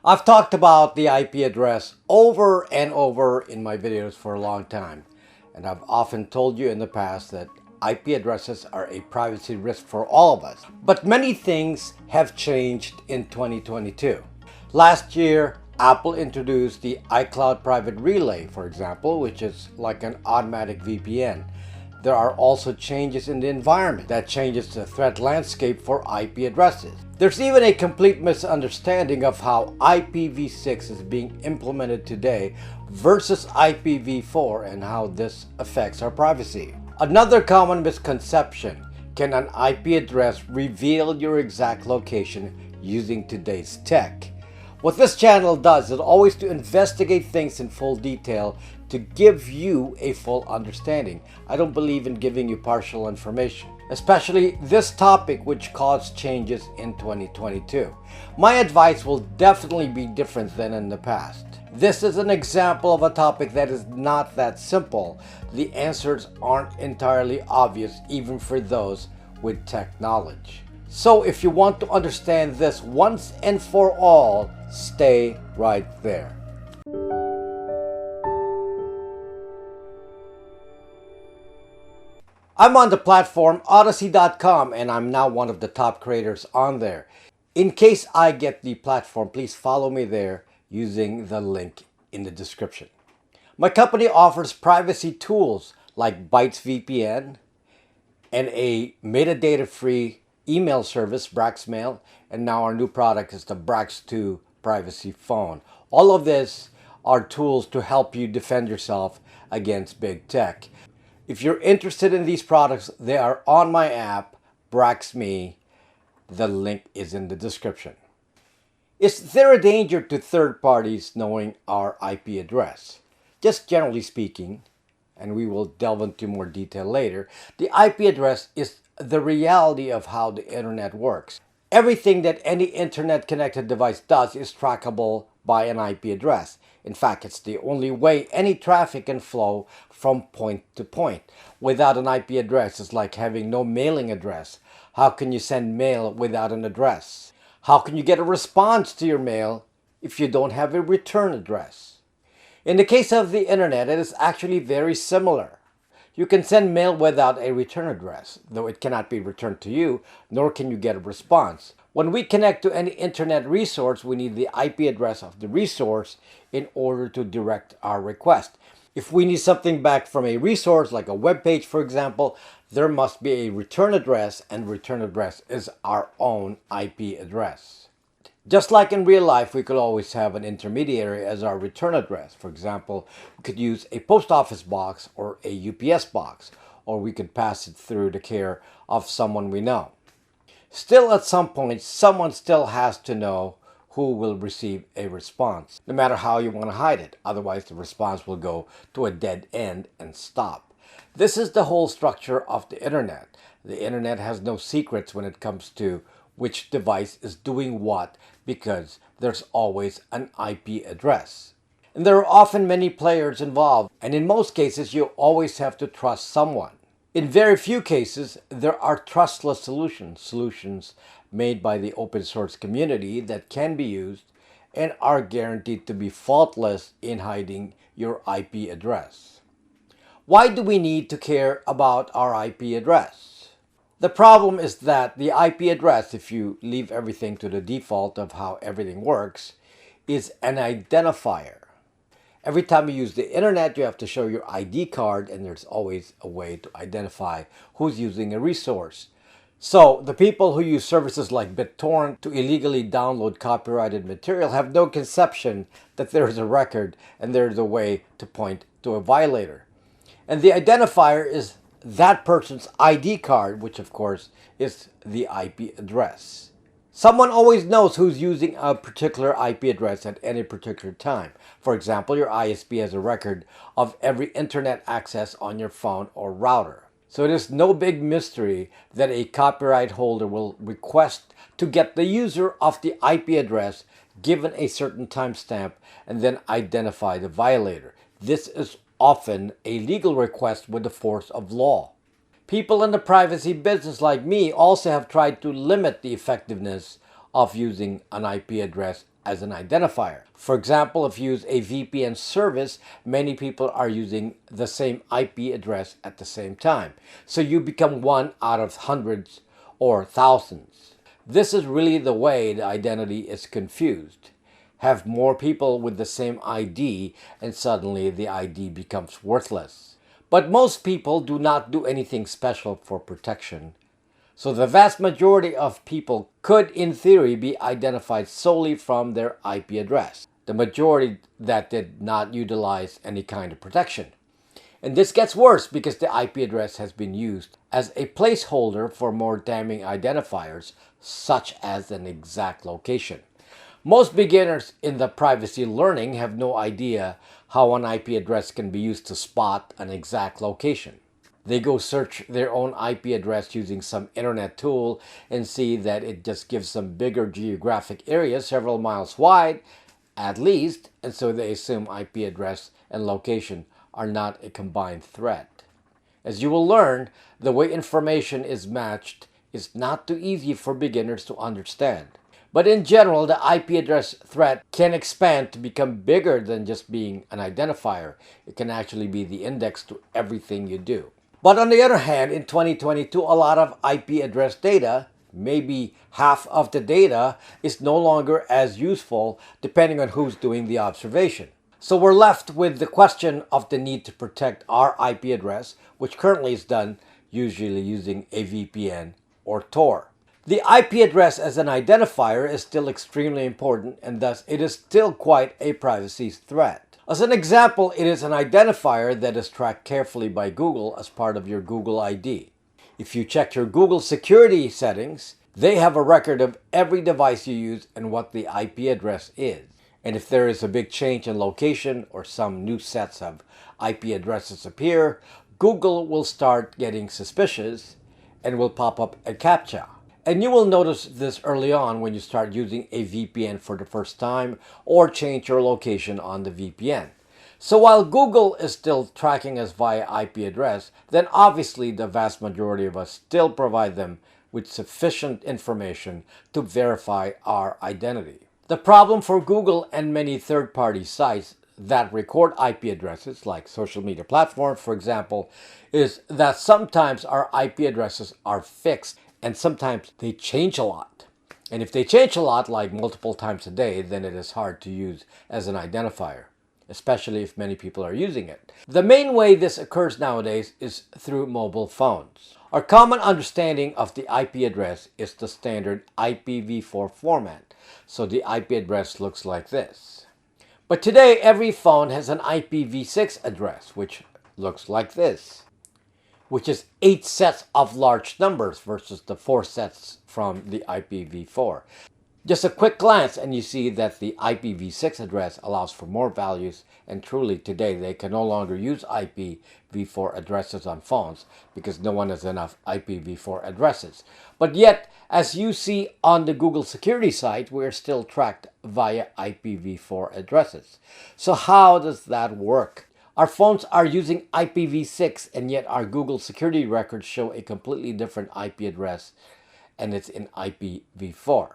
I've talked about the IP address over and over in my videos for a long time, and I've often told you in the past that IP addresses are a privacy risk for all of us. But many things have changed in 2022. Last year, Apple introduced the iCloud Private Relay, for example, which is like an automatic VPN. There are also changes in the environment that changes the threat landscape for IP addresses. There's even a complete misunderstanding of how IPv6 is being implemented today versus IPv4 and how this affects our privacy. Another common misconception: can an IP address reveal your exact location using today's tech? What this channel does is always to investigate things in full detail to give you a full understanding. I don't believe in giving you partial information, especially this topic which caused changes in 2022. My advice will definitely be different than in the past. This is an example of a topic that is not that simple. The answers aren't entirely obvious even for those with tech knowledge. So if you want to understand this once and for all, stay right there. I'm on the platform Odyssey.com and I'm now one of the top creators on there. In case I get the platform, please follow me there using the link in the description. My company offers privacy tools like Bytes VPN and a metadata-free email service, Braxmail, and now our new product is the Brax 2 Privacy Phone. All of this are tools to help you defend yourself against big tech. If you're interested in these products, they are on my app, BraxMe. The link is in the description. Is there a danger to third parties knowing our IP address? Just generally speaking, and we will delve into more detail later, the IP address is the reality of how the internet works. Everything that any internet-connected device does is trackable by an IP address. In fact, it's the only way any traffic can flow from point to point. Without an IP address, it's like having no mailing address. How can you send mail without an address? How can you get a response to your mail if you don't have a return address? In the case of the internet, it is actually very similar. You can send mail without a return address, though it cannot be returned to you, nor can you get a response. When we connect to any internet resource, we need the IP address of the resource in order to direct our request. If we need something back from a resource, like a web page, for example, there must be a return address, and return address is our own IP address. Just like in real life, we could always have an intermediary as our return address. For example, we could use a post office box or a UPS box, or we could pass it through the care of someone we know. Still, at some point, someone still has to know who will receive a response, no matter how you want to hide it. Otherwise, the response will go to a dead end and stop. This is the whole structure of the internet. The internet has no secrets when it comes to which device is doing what, because there's always an IP address. And there are often many players involved, and in most cases you always have to trust someone. In very few cases, there are trustless solutions made by the open source community that can be used and are guaranteed to be faultless in hiding your IP address. Why do we need to care about our IP address? The problem is that the IP address, if you leave everything to the default of how everything works, is an identifier. Every time you use the internet, you have to show your ID card, and there's always a way to identify who's using a resource. So the people who use services like Bittorrent to illegally download copyrighted material have no conception that there is a record and there is a way to point to a violator. And the identifier is that person's ID card, which of course is the IP address. Someone always knows who's using a particular IP address at any particular time. For example, your ISP has a record of every internet access on your phone or router. So it is no big mystery that a copyright holder will request to get the user of the IP address given a certain timestamp and then identify the violator. This is often a legal request with the force of law. People in the privacy business like me also have tried to limit the effectiveness of using an IP address as an identifier. For example, if you use a VPN service, many people are using the same IP address at the same time. So you become one out of hundreds or thousands. This is really the way the identity is confused. Have more people with the same ID and suddenly the ID becomes worthless. But most people do not do anything special for protection. So the vast majority of people could, in theory, be identified solely from their IP address. The majority that did not utilize any kind of protection. And this gets worse because the IP address has been used as a placeholder for more damning identifiers, such as an exact location. Most beginners in the privacy learning have no idea how an IP address can be used to spot an exact location. They go search their own IP address using some internet tool and see that it just gives them bigger geographic areas several miles wide, at least, and so they assume IP address and location are not a combined threat. As you will learn, the way information is matched is not too easy for beginners to understand. But in general, the IP address threat can expand to become bigger than just being an identifier. It can actually be the index to everything you do. But on the other hand, in 2022, a lot of IP address data, maybe half of the data, is no longer as useful depending on who's doing the observation. So we're left with the question of the need to protect our IP address, which currently is done usually using a VPN or Tor. The IP address as an identifier is still extremely important, and thus it is still quite a privacy threat. As an example, it is an identifier that is tracked carefully by Google as part of your Google ID. If you check your Google security settings, they have a record of every device you use and what the IP address is. And if there is a big change in location or some new sets of IP addresses appear, Google will start getting suspicious and will pop up a CAPTCHA. And you will notice this early on when you start using a VPN for the first time or change your location on the VPN. So while Google is still tracking us via IP address, then obviously the vast majority of us still provide them with sufficient information to verify our identity. The problem for Google and many third-party sites that record IP addresses, like social media platforms, for example, is that sometimes our IP addresses are fixed and sometimes they change a lot. And if they change a lot, like multiple times a day, then it is hard to use as an identifier, especially if many people are using it. The main way this occurs nowadays is through mobile phones. Our common understanding of the IP address is the standard IPv4 format. So the IP address looks like this. But today, every phone has an IPv6 address, which looks like this, which is 8 sets of large numbers versus the 4 sets from the IPv4. Just a quick glance and you see that the IPv6 address allows for more values, and truly today they can no longer use IPv4 addresses on phones because no one has enough IPv4 addresses. But yet, as you see on the Google security site, we're still tracked via IPv4 addresses. So how does that work? Our phones are using IPv6 and yet our Google security records show a completely different IP address, and it's in IPv4.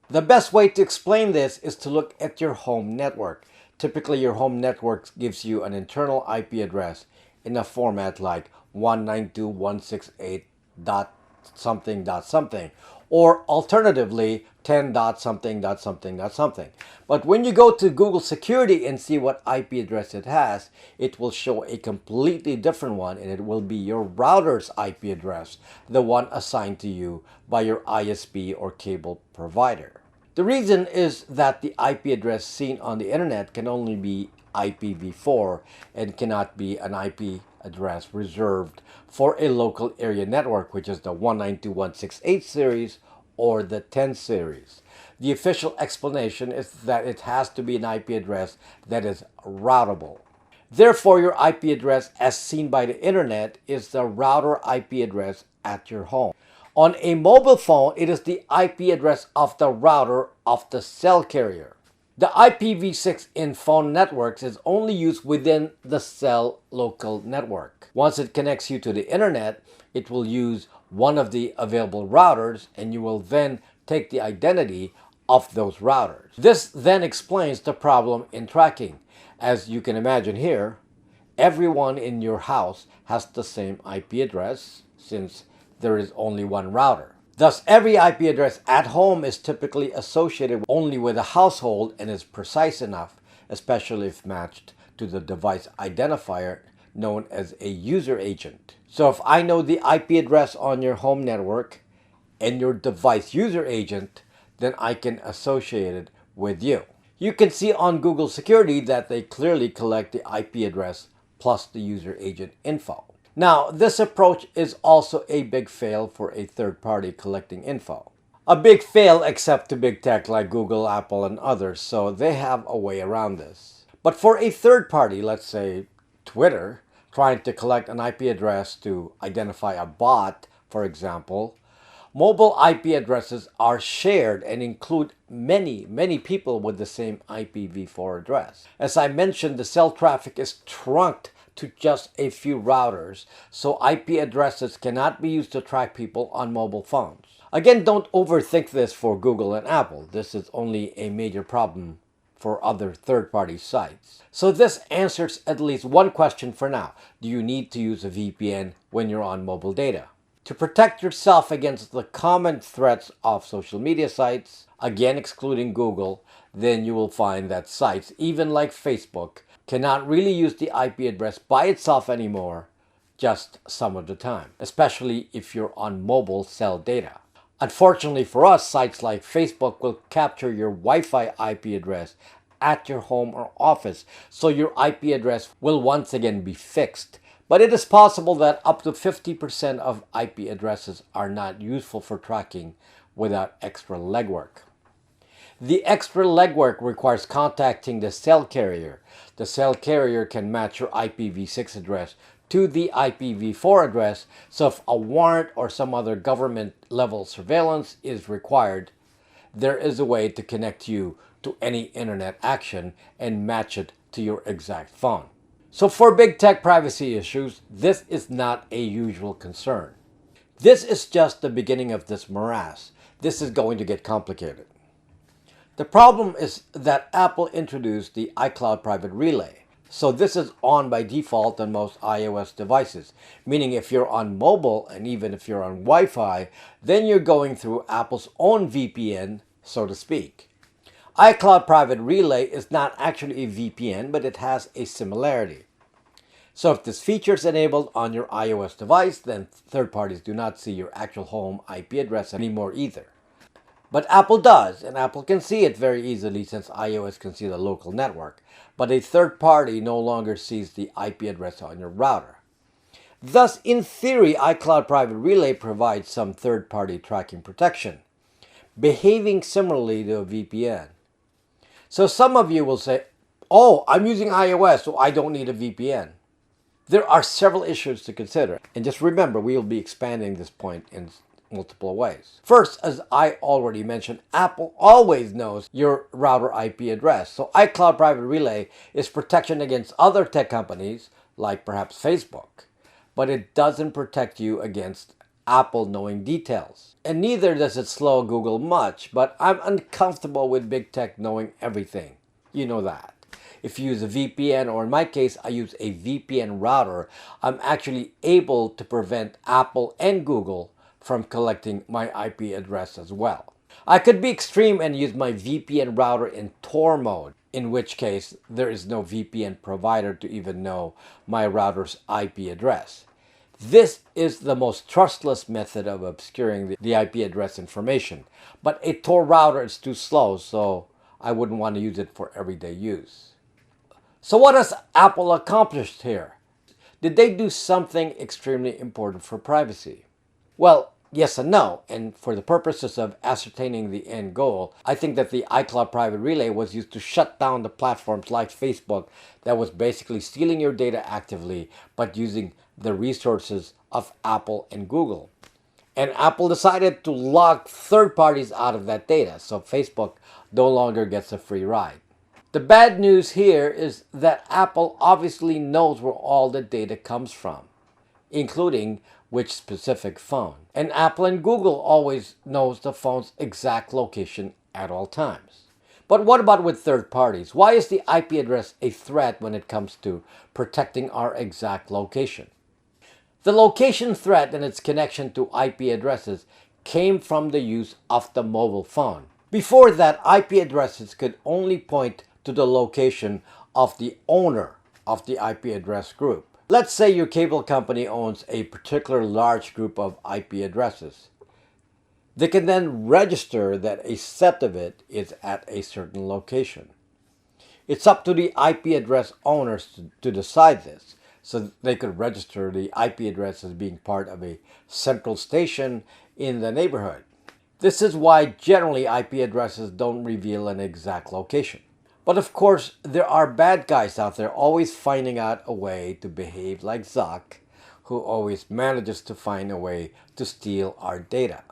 The best way to explain this is to look at your home network. Typically, your home network gives you an internal IP address in a format like 192.168.something.something, or alternatively 10.something.something.something. But when you go to Google Security and see what IP address it has, it will show a completely different one, and it will be your router's IP address, the one assigned to you by your ISP or cable provider. The reason is that the IP address seen on the internet can only be IPv4 and cannot be an IP address reserved for a local area network, which is the 192.168 series or the 10 series. The official explanation is that it has to be an IP address that is routable. Therefore, your IP address as seen by the internet is the router IP address at your home. On a mobile phone, it is the IP address of the router of the cell carrier. The IPv6 in phone networks is only used within the cell local network. Once it connects you to the internet, it will use one of the available routers, and you will then take the identity of those routers. This then explains the problem in tracking. As you can imagine here, everyone in your house has the same IP address since there is only one router. Thus, every IP address at home is typically associated only with a household and is precise enough, especially if matched to the device identifier known as a user agent. So if I know the IP address on your home network and your device user agent, then I can associate it with you. You can see on Google Security that they clearly collect the IP address plus the user agent info. Now, this approach is also a big fail for a third party collecting info. A big fail except to big tech like Google, Apple, and others, so they have a way around this. But for a third party, let's say Twitter, trying to collect an IP address to identify a bot, for example, mobile IP addresses are shared and include many people with the same IPv4 address. As I mentioned, the cell traffic is trunked to just a few routers, so IP addresses cannot be used to track people on mobile phones. Again, don't overthink this for Google and Apple. This is only a major problem for other third-party sites. So this answers at least one question for now. Do you need to use a VPN when you're on mobile data? To protect yourself against the common threats of social media sites, again excluding Google, then you will find that sites, even like Facebook, cannot really use the IP address by itself anymore, just some of the time, especially if you're on mobile cell data. Unfortunately for us, sites like Facebook will capture your Wi-Fi IP address at your home or office, so your IP address will once again be fixed. But it is possible that up to 50% of IP addresses are not useful for tracking without extra legwork. The extra legwork requires contacting the cell carrier. The cell carrier can match your IPv6 address to the IPv4 address, so if a warrant or some other government level surveillance is required, there is a way to connect you to any internet action and match it to your exact phone. So for big tech privacy issues, this is not a usual concern. This is just the beginning of this morass. This is going to get complicated. The problem is that Apple introduced the iCloud Private Relay. So this is on by default on most iOS devices, meaning if you're on mobile and even if you're on Wi-Fi, then you're going through Apple's own VPN, so to speak. iCloud Private Relay is not actually a VPN, but it has a similarity. So if this feature is enabled on your iOS device, then third parties do not see your actual home IP address anymore either. But Apple does, and Apple can see it very easily since iOS can see the local network. But a third party no longer sees the IP address on your router. Thus, in theory, iCloud Private Relay provides some third-party tracking protection, behaving similarly to a VPN. So some of you will say, oh, I'm using iOS, so I don't need a VPN. There are several issues to consider, and just remember, we will be expanding this point in multiple ways. First, as I already mentioned, Apple always knows your router IP address. So iCloud Private Relay is protection against other tech companies, like perhaps Facebook. But it doesn't protect you against Apple knowing details. And neither does it slow Google much, but I'm uncomfortable with big tech knowing everything. You know that. If you use a VPN, or in my case, I use a VPN router, I'm actually able to prevent Apple and Google from collecting my IP address as well. I could be extreme and use my VPN router in Tor mode, in which case there is no VPN provider to even know my router's IP address. This is the most trustless method of obscuring the IP address information, but a Tor router is too slow, so I wouldn't want to use it for everyday use. So what has Apple accomplished here? Did they do something extremely important for privacy? Well, yes and no, and for the purposes of ascertaining the end goal, I think that the iCloud Private Relay was used to shut down the platforms like Facebook that was basically stealing your data actively, but using the resources of Apple and Google. And Apple decided to lock third parties out of that data, so Facebook no longer gets a free ride. The bad news here is that Apple obviously knows where all the data comes from, including which specific phone. And Apple and Google always knows the phone's exact location at all times. But what about with third parties? Why is the IP address a threat when it comes to protecting our exact location? The location threat and its connection to IP addresses came from the use of the mobile phone. Before that, IP addresses could only point to the location of the owner of the IP address group. Let's say your cable company owns a particular large group of IP addresses. They can then register that a set of it is at a certain location. It's up to the IP address owners to decide this, so they could register the IP address as being part of a central station in the neighborhood. This is why generally IP addresses don't reveal an exact location. But of course, there are bad guys out there always finding out a way to behave like Zuck, who always manages to find a way to steal our data.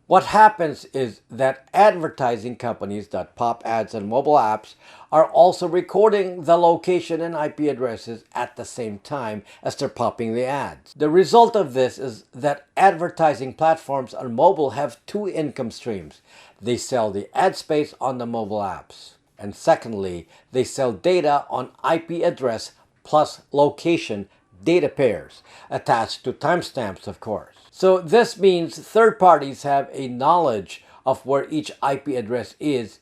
What happens is that advertising companies that pop ads on mobile apps are also recording the location and IP addresses at the same time as they're popping the ads. The result of this is that advertising platforms on mobile have two income streams. They sell the ad space on the mobile apps. And secondly, they sell data on IP address plus location data pairs, attached to timestamps, of course. So this means third parties have a knowledge of where each IP address is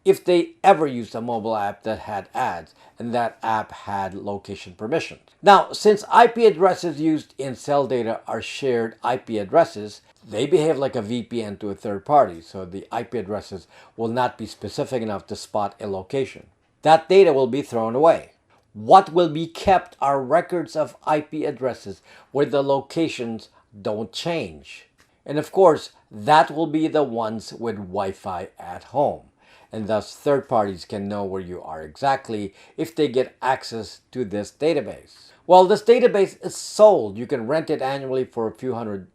if they ever used a mobile app that had ads and that app had location permissions. Now, since IP addresses used in cell data are shared IP addresses, they behave like a VPN to a third party, so the IP addresses will not be specific enough to spot a location. That data will be thrown away. What will be kept are records of IP addresses where the locations don't change. And of course, that will be the ones with Wi-Fi at home. And thus third parties can know where you are exactly if they get access to this database. Well, this database is sold. You can rent it annually for a few hundred,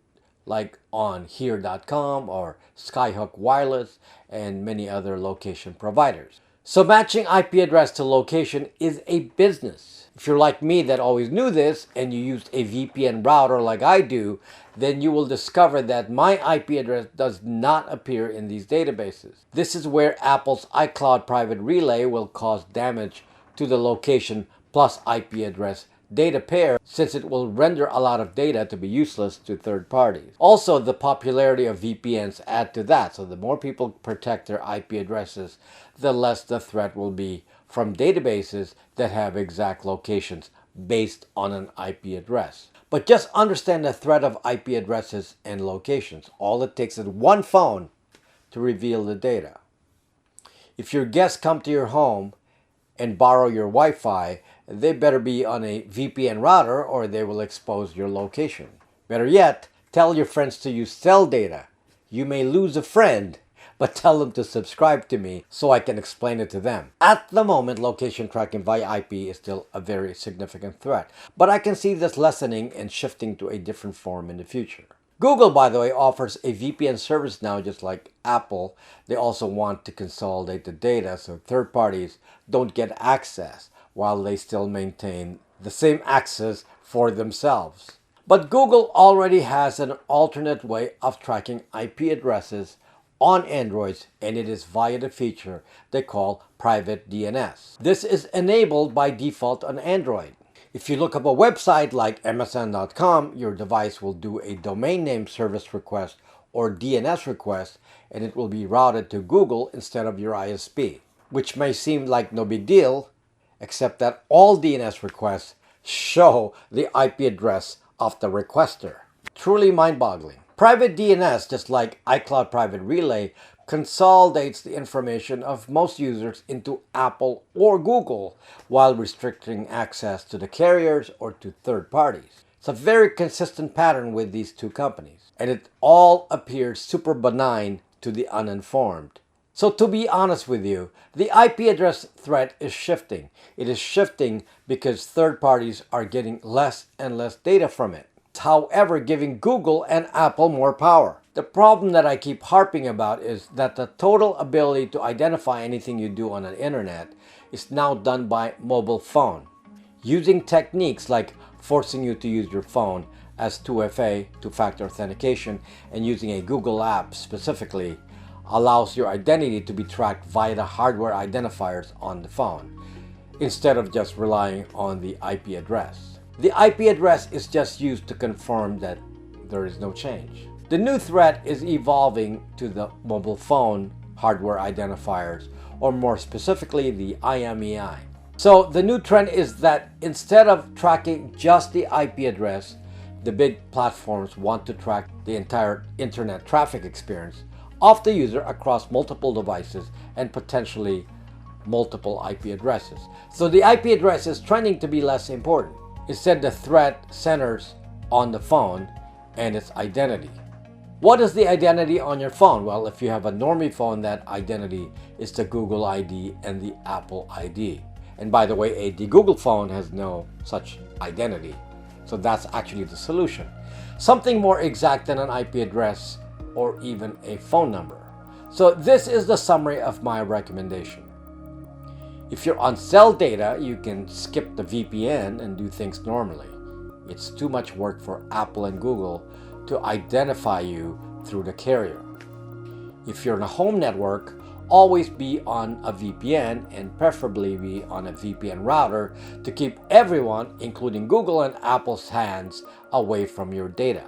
like on here.com or Skyhook Wireless and many other location providers. So matching IP address to location is a business. If you're like me that always knew this and you used a VPN router like I do, then you will discover that my IP address does not appear in these databases. This is where Apple's iCloud private relay will cause damage to the location plus IP address data pair, since it will render a lot of data to be useless to third parties. Also, the popularity of VPNs add to that, so the more people protect their IP addresses, the less the threat will be from databases that have exact locations based on an IP address. But just understand the threat of IP addresses and locations. All it takes is one phone to reveal the data. If your guests come to your home and borrow your Wi-Fi, they better be on a VPN router or they will expose your location. Better yet, tell your friends to use cell data. You may lose a friend, but tell them to subscribe to me so I can explain it to them. At the moment, location tracking via IP is still a very significant threat, but I can see this lessening and shifting to a different form in the future. Google, by the way, offers a VPN service now, just like Apple. They also want to consolidate the data so third parties don't get access while they still maintain the same access for themselves. But Google already has an alternate way of tracking IP addresses on Androids, and it is via the feature they call private DNS. This is enabled by default on Android. If you look up a website like msn.com, your device will do a domain name service request or DNS request, and it will be routed to Google instead of your ISP, which may seem like no big deal, except that all DNS requests show the IP address of the requester. Truly mind-boggling. Private DNS, just like iCloud Private Relay, consolidates the information of most users into Apple or Google while restricting access to the carriers or to third parties. It's a very consistent pattern with these two companies, and it all appears super benign to the uninformed. So to be honest with you, the IP address threat is shifting. It is shifting because third parties are getting less and less data from it. However, giving Google and Apple more power. The problem that I keep harping about is that the total ability to identify anything you do on an internet is now done by mobile phone, using techniques like forcing you to use your phone as 2FA, two-factor authentication, and using a Google app specifically allows your identity to be tracked via the hardware identifiers on the phone, instead of just relying on the IP address. The IP address is just used to confirm that there is no change. The new threat is evolving to the mobile phone hardware identifiers, or more specifically the IMEI. So the new trend is that instead of tracking just the IP address, the big platforms want to track the entire internet traffic experience of the user across multiple devices and potentially multiple IP addresses. So the IP address is trending to be less important. Instead, the threat centers on the phone and its identity. What is the identity on your phone? Well, if you have a normie phone, that identity is the Google ID and the Apple ID. And by the way, the Google phone has no such identity. So that's actually the solution. Something more exact than an IP address or even a phone number. So this is the summary of my recommendation. If you're on cell data, you can skip the VPN and do things normally. It's too much work for Apple and Google to identify you through the carrier. If you're in a home network, always be on a VPN and preferably be on a VPN router to keep everyone, including Google and Apple's hands, away from your data.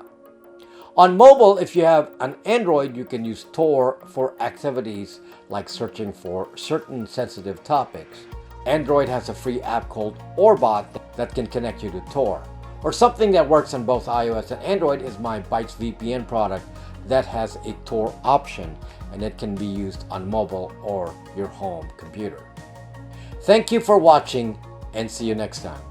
On mobile, if you have an Android, you can use Tor for activities like searching for certain sensitive topics. Android has a free app called Orbot that can connect you to Tor. Or something that works on both iOS and Android is my Bytes VPN product that has a Tor option, and it can be used on mobile or your home computer. Thank you for watching, and see you next time.